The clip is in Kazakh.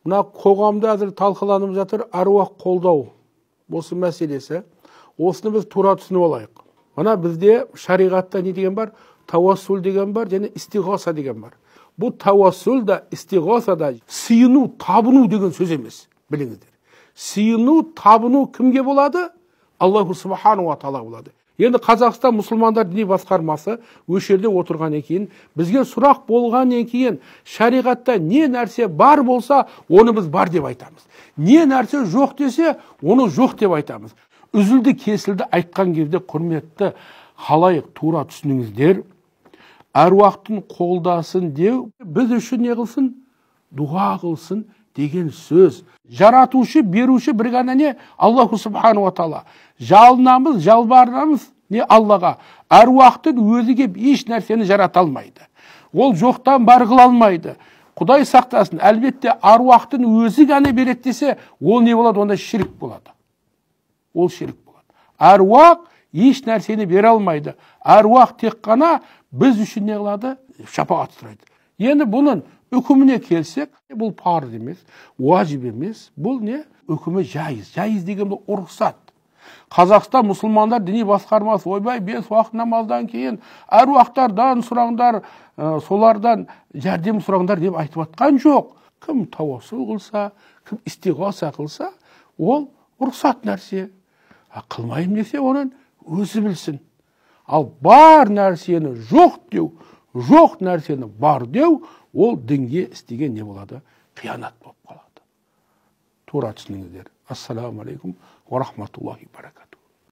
Мына қоғамда әзір талқыланып жатыр аруақ қолдау. Осы мәселесі. Осыны біз тура түсініп алайық. Мына бізде шариғатта не деген бар? Тауассул деген бар, және истиғаса деген бар. Бұл тауассул да, истиғаса да сыйыну, табыну деген сөз емес. Біліңіздер. Сыйыну, табыну кімге болады? Аллаху субхану ва тағала болады. Енді Қазақстан мұсылмандар діни басқармасы өшерде отырған екен, бізге сұрақ болған екен, шариғатта не нәрсе бар болса, оны біз бар деп айтамыз. Не нәрсе жоқ десе, оны жоқ деп айтамыз. Үзілді кесілді айтқан кезде құрметті халайық тура түсініңіздер. Әруақтың қолдасын деу, біз үшін не қылсын? Дұға қылсын деген сөз. Жаратушы, беруші бір ғана не? Аллаху субхану ва тағала. Жалынамыз, жалбарынамыз не Аллаға. Әруақтың өзі кеп еш нәрсені жарата алмайды. Ол жоқтан бар қыла алмайды. Құдай сақтасын, әлбетте аруақтың өзі ғана береді десе, ол не болады? Онда ширк болады. Ол ширк болады. Аруақ еш нәрсені бере алмайды. Аруақ тек қана біз үшін не қылады? Шапағат сұрайды. Енді бұның үкіміне келсек, бұл парыз емес, уажib емес, бұл не? Үкімі жайыз. Жайыз деген бұл ұрықсат. Қазақстан мұсылмандар діни басқармасы, ойбай, 5 уақыт намаздан кейін әруақтардан сұраңдар, солардан жәрдем сұраңдар деп айтып атқан жоқ. Кім тауассул қылса, кім истиғаса қылса, ол ұрықсат нәрсе. Қылмайым десе, оның өзі білсін. Ал бар нәрсені жоқ деу, жоқ нәрсені бар деу, ол дінге істеген не болады? Қиянат болып қалады. Тура түсініңіздер. Ассаламу алейкум ва рахматуллахи баракату.